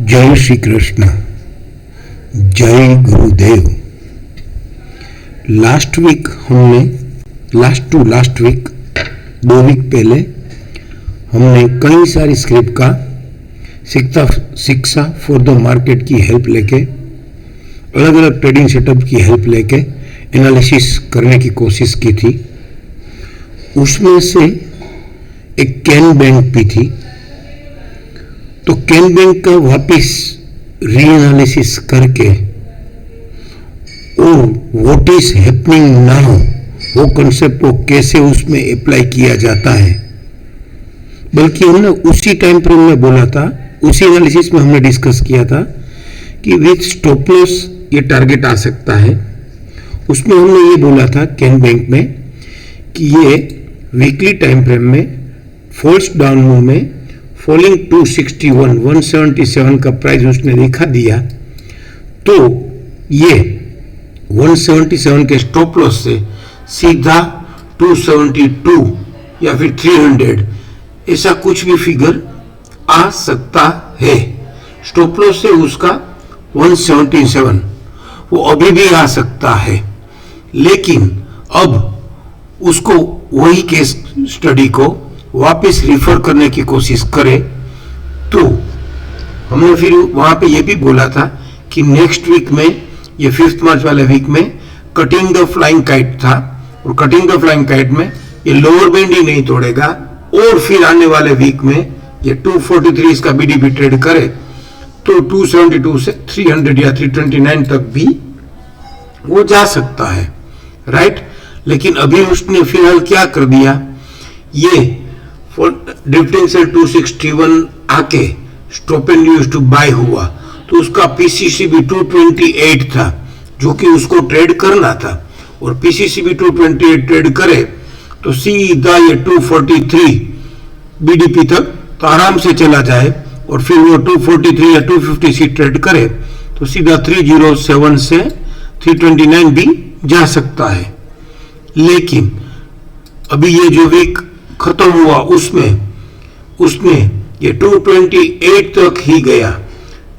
जय श्री कृष्ण, जय गुरुदेव। Last week 2 week पहले हमने कई सारी स्क्रिप्ट का शिक्षा फॉर द मार्केट की हेल्प लेके, अलग अलग ट्रेडिंग सेटअप की हेल्प लेके एनालिसिस करने की कोशिश की थी। उसमें से एक कैन बैंक भी थी, तो कैन बैंक का वापस रीएनालिसिस करके और व्हाट इज हैपनिंग नाउ, वो कंसेप्ट को कैसे उसमें अप्लाई किया जाता है, बल्कि हमने उसी टाइम फ्रेम में बोला था, उसी एनालिसिस में हमने डिस्कस किया था कि विथ स्टॉप लॉस ये टारगेट आ सकता है। उसमें हमने ये बोला था कैन बैंक में कि ये वीकली टाइम फ्रेम में फॉल्स डाउन मूव में फॉलिंग 177 का प्राइस उसने दिखा दिया, तो ये 177 के स्टॉप लॉस से सीधा 272 या फिर 300 ऐसा कुछ भी फिगर आ सकता है। स्टॉप लॉस से उसका 177 वो अभी भी आ सकता है, लेकिन अब उसको वही केस स्टडी को वापस रिफर करने की कोशिश करें, तो हमने फिर वहां पे ये भी बोला था कि नेक्स्ट वीक में, ये 5 मार्च वाले वीक में कटिंग द फ्लाइंग काइट था, और कटिंग द फ्लाइंग काइट में ये लोअर बैंड ही नहीं तोड़ेगा, और फिर आने वाले वीक में ये 243 इसका बीडीपी ट्रेड करे तो 272 से 300 या 329 तक भी वो जा सकता है, राइट। लेकिन अभी उसने फिलहाल क्या कर दिया, ये ड्रिफ्टिंग सेल 261 आके stop and use to buy हुआ, तो उसका पीसीसी भी 228 था जो कि उसको ट्रेड करना था, और पीसीसी भी 228 ट्रेड करे तो सीधा ये 243 बीडीपी तक तो आराम से चला जाए, और फिर वो 243 या 250 ट्रेड करे तो सीधा 307 से 329 भी जा सकता है। लेकिन अभी ये जो वीक खत्म हुआ उसने ये 228 तक ही गया,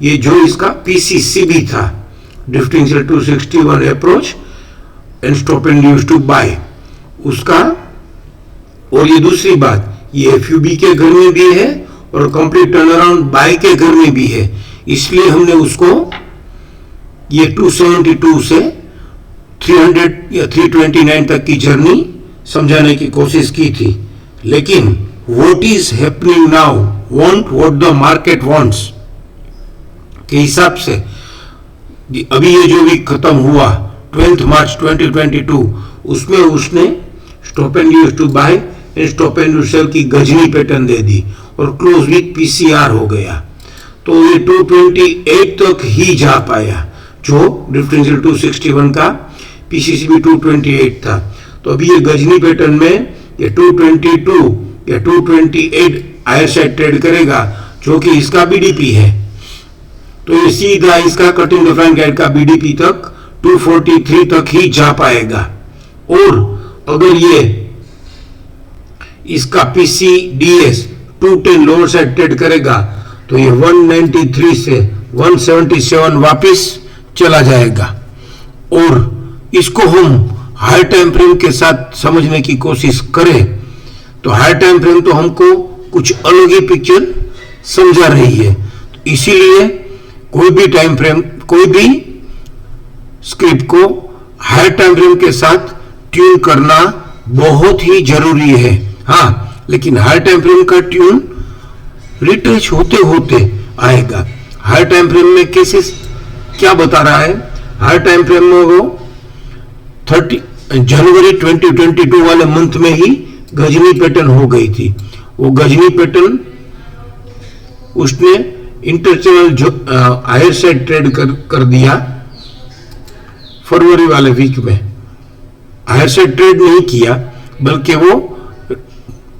ये जो इसका पीसीसी भी था, drifting sell 261 approach and stop and use to buy उसका। और ये दूसरी बात, ये एफयूबी के घर में भी है और कंप्लीट टर्न अराउंड बाय के घर में भी है, इसलिए हमने उसको ये 272 से 300 या 329 तक की जर्नी समझाने की कोशिश की थी। लेकिन what is happening now, want what the market wants के हिसाब से अभी ये जो वीक खत्म हुआ 12 मार्च 2022, उसमें उसने stop and use to buy and stop and use sell की गजनी पैटर्न दे दी और क्लोज विथ पीसीआर हो गया, तो ये 228 तक ही जा पाया, जो ड्रिफ्टिंग सेल 261 का पीसीसी भी 228 था। तो अभी ये गजनी पैटर्न में ये 222 या 228 हायर साइड ट्रेड करेगा, जो कि इसका बीडीपी है, तो ये सीधा इसका कटिंग द फ्लाइंग काइट का बीडीपी तक 243 तक ही जा पाएगा। और अगर ये इसका पीसीडीएस 210 लोअर साइड ट्रेड करेगा तो ये 193 से 177 वापस चला जाएगा। और इसको हम हाई टाइम फ्रेम के साथ समझने की कोशिश करें तो हाई टाइम फ्रेम तो हमको कुछ अलग ही पिक्चर समझा रही है, तो इसीलिए कोई भी टाइम फ्रेम, कोई भी स्क्रिप्ट को हाई टाइम फ्रेम के साथ ट्यून करना बहुत ही जरूरी है। हाँ, लेकिन हाई टाइम फ्रेम का ट्यून रिटच होते होते आएगा। हाई टाइम फ्रेम में कैसे क्या बता रहा है, हाई टाइम फ्रेम में वो 30 जनवरी 2022 वाले मंथ में ही गजनी पैटर्न हो गई थी। वो गजनी पैटर्न उसने इंटरचैनल हायर साइड ट्रेड कर दिया फरवरी वाले वीक में। हायर साइड ट्रेड नहीं किया, बल्कि वो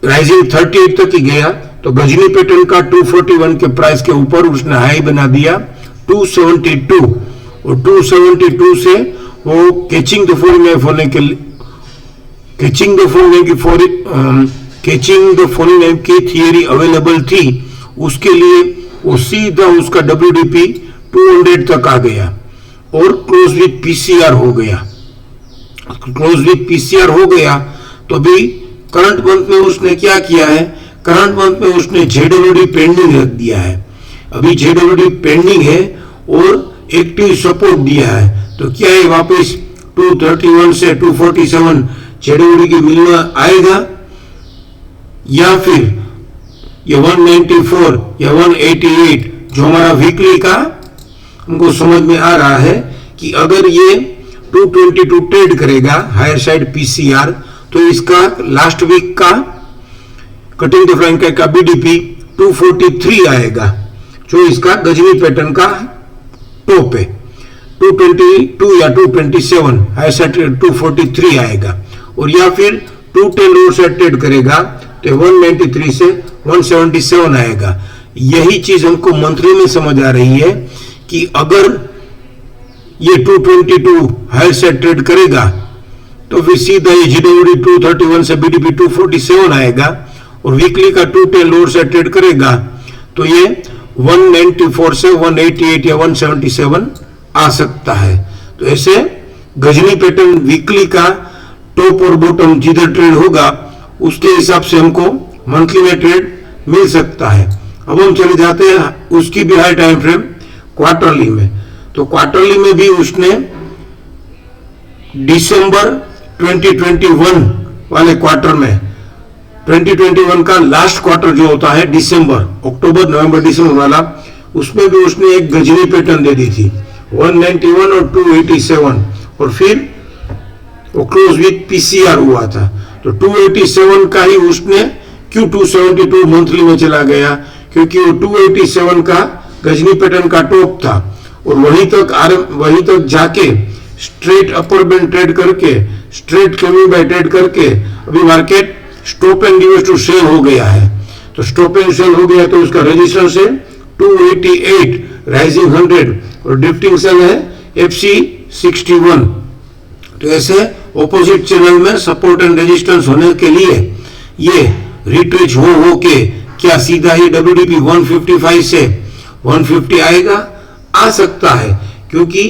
राइजिंग 38 तक ही गया, तो गजनी पैटर्न का 241 के प्राइस के ऊपर उसने हाई बना दिया 272, और 272 से वो कैचिंग द फॉलिंग होने के लिए कैचिंग द फॉलिंग की थियरी अवेलेबल थी, उसके लिए वो सीधा उसका WDP 200 तक आ गया और क्लोज विथ PCR हो गया। क्लोज विथ PCR हो गया तो अभी करंट मंथ में उसने क्या किया है, करंट मंथ में उसने ZWD पेंडिंग रख दिया है। अभी ZWD पेंडिंग है और एक्टिव सपोर्ट दिया है, तो क्या है वापस 231 से 247 ZWD की मिलना आएगा या फिर ये 194 या 188 जो हमारा वीकली का हमको समझ में आ रहा है कि अगर ये 222 ट्रेड करेगा हायर साइड PCR तो इसका लास्ट वीक का कटिंग द फ्लाइंग का BDP 243 आएगा जो इसका गजनी पैटर्न का टॉप है। 222 या 227 हायर साइड 243 आएगा और या फिर 210 लोअर साइड ट्रेड करेगा तो 193 से 177 आएगा। यही चीज हमको मंथली में समझ आ रही है कि अगर ये 222 हायर साइड ट्रेड करेगा तो फिर सीधा ये ZWD 231 से BDP 247 आएगा और वीकली का 210 लोअर साइड ट्रेड करेगा तो ये 194 से 188 या 177 आ सकता है। तो ऐसे गजनी पैटर्न वीकली का टॉप और बॉटम जिधर ट्रेड होगा उसके हिसाब से हमको मंथली में ट्रेड मिल सकता है। अब हम चले जाते हैं उसकी भी हाई टाइम फ्रेम क्वार्टरली में। तो क्वार्टरली में भी उसने दिसंबर 2021 वाले क्वार्टर में 2021 का लास्ट क्वार्टर जो होता है दिसंबर, अक्टूबर नवंबर दिसंबर वाला, उसमें भी उसने एक गजनी पैटर्न दे दी थी 191 और 287 और फिर वो क्लोज विथ PCR हुआ था। तो 287 का ही उसने क्यों 272 मंथली में चला गया, क्योंकि वो 287 का गजनी पैटर्न का टॉप था और वहीं तक जाके स्ट्रेट अपर बैंड ट्रेड करके स्ट्रेट कमिंग बाय ट्रेड करके अभी market stop and reverse to sell हो गया है। तो स्टॉप एंड सेल हो गया तो उसका रेजिस्टेंस है 288 राइजिंग 100 और ड्रिफ्टिंग सेल है FC 61। तो ऐसे ऑपोजिट चैनल में सपोर्ट एंड रेजिस्टेंस होने के लिए ये रिट्रेच हो के क्या सीधा ये WDP 155 से 150 आएगा, आ सकता है, क्योंकि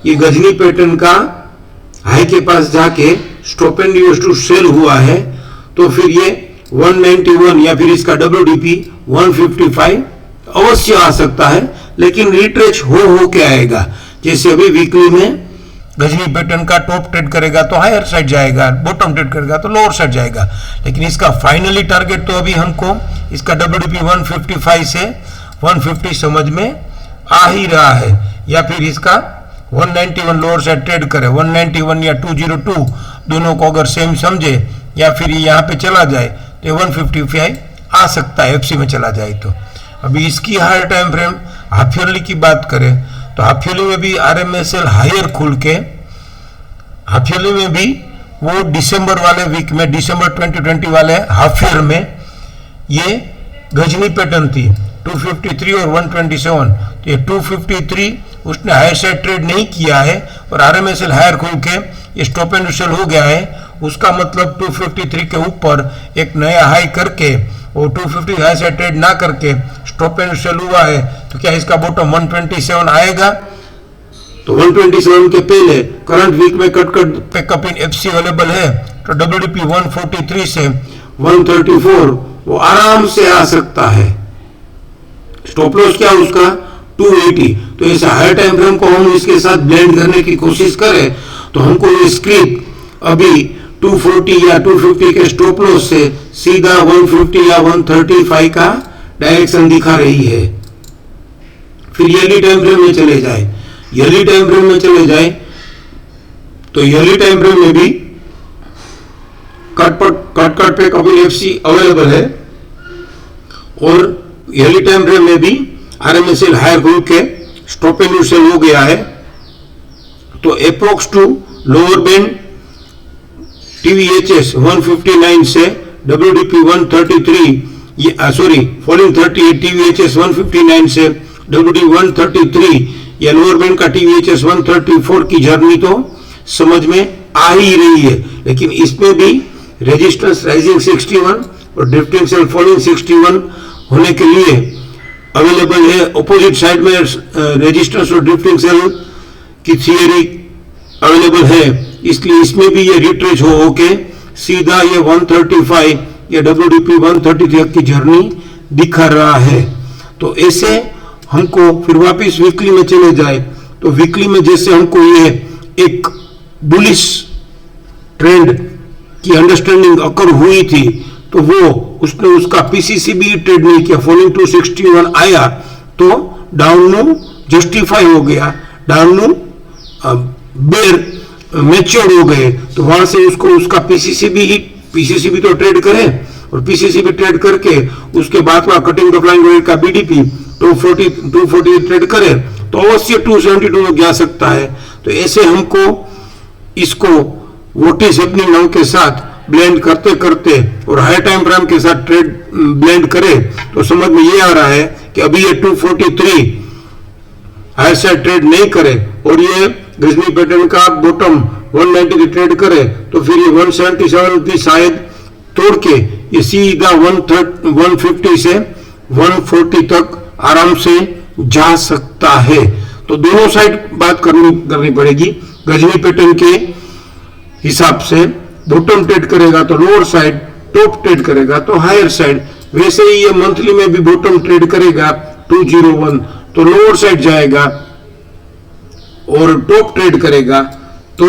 ये गजनी पैटर्न का हाई के पास जाके stop and reverse to sell हुआ है तो फिर ये 191 या फिर इसका WDP 155 अवश्य आ सकता है, लेकिन रिट्रेच हो के आएगा। जैसे अभी वीकली में गजनी पैटर्न का टॉप ट्रेड करेगा तो हायर साइड जाएगा, बॉटम ट्रेड करेगा तो लोअर साइड जाएगा, लेकिन इसका फाइनली टारगेट तो अभी हमको इसका WDP 155 से 150 समझ में आ ही रहा है, या फिर इसका 191 लोअर साइड ट्रेड करे 191 या 202 दोनों को अगर सेम समझे या फिर यहाँ पे चला जाए तो 155 आ सकता है FC में चला जाए। तो अभी इसकी higher time frame half yearly की बात करें तो हाफ ईयरली में भी RMSL हायर खुल के हाफ ईयरली में भी वो दिसंबर वाले वीक में दिसंबर 2020 वाले हाफ ईयर में ये गजनी पैटर्न थी 253 और 127। तो ये 253 उसने हायर साइड ट्रेड नहीं किया है और RMSL हायर खुल के ये स्टॉप एंड सेल हो गया है, उसका मतलब 253 के ऊपर एक नया हाई करके वो 250 हाई साइड ट्रेड ना करके स्टॉप एंड सेल हुआ है, तो क्या इसका बॉटम 127 आएगा? तो 127 के पहले करंट वीक में कट पैकअप इन FC अवेलेबल है, तो WDP 143 से 134 वो आराम से आ सकता है। स्टॉप लॉस क्या उसका 280। तो ऐसा हाई टाइम फ्रेम को हम इसके साथ ब्लेंड करने की कोशिश करें तो हमको ये स्क्रिप्ट अभी 240 या 250 के स्टॉप लॉस से सीधा 150 या 135 का डायरेक्शन दिखा रही है। फिर ईयरली टाइम फ्रेम में चले जाए, ईयरली टाइम फ्रेम में चले जाए तो ईयरली टाइम फ्रेम में भी कट पे कभी FC अवेलेबल है और ईयरली टाइम फ्रेम में भी RMSL हायर ग्रुप के स्टॉप एंड सेल हो गया है। तो approx to lower band TVHS 159 से WDP 133 सॉरी फॉलिंग 38 TVHS 159 से WDP 133 या लोअर बैंड का TVHS 134 की जर्नी तो समझ में आ ही रही है, लेकिन इसमें भी रेजिस्टेंस राइजिंग 61 और ड्रिफ्टिंग सेल फॉलिंग 61 होने के लिए अवेलेबल है। ऑपोजिट साइड में रेजिस्टेंस और ड्रिफ्टिंग सेल की थियरी अवेलेबल है, इसलिए इसमें भी ये रिट्रेस हो के सीधा ये 135 या WDP 133 की जर्नी दिखा रहा है। तो ऐसे हमको फिर वापस वीकली में चले जाए तो वीकली में जैसे हमको ये एक बुलिश ट्रेंड की अंडरस्टैंडिंग अकर हुई थी, तो वो उसने उसका पीसीसी भी ट्रेड नहीं किया, फॉलिंग टू 61 आया तो डाउन नो जस्टिफाई हो गया, डाउन नो बेर मैच्योर हो गए, तो वहां से उसको उसका पीसीसी भी तो ट्रेड करे, और पीसीसी भी ट्रेड करके उसके बाद का कटिंग द फ्लाइंग रेट का बीडीपी 240 ट्रेड करे तो अवश्य 272 में जा सकता है। तो ऐसे हमको इसको व्हाट इज हैपनिंग नाउ के साथ ब्लेंड करते करते और हाई टाइम फ्रेम के साथ ट्रेड ब्लेंड करे तो समझ में ये आ रहा है कि अभी ये 243 हायर साइड ट्रेड नहीं करे और ये गजनी पैटर्न का बॉटम 190 की ट्रेड करे तो फिर ये 177 भी शायद तोड़ के ये सीधा 150 से 140 तक आराम से जा सकता है। तो दोनों साइड बात करनी पड़ेगी। गजनी पैटर्न के हिसाब से बॉटम ट्रेड करेगा तो लोअर साइड, टॉप ट्रेड करेगा तो हायर साइड। वैसे ही ये मंथली में भी बॉटम ट्रेड करेगा 201 तो लोअर साइड जाएगा, और टॉप ट्रेड करेगा तो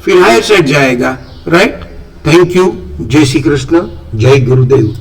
फिर हायर साइड जाएगा। राइट। Thank you. जय श्री कृष्ण, जय गुरुदेव।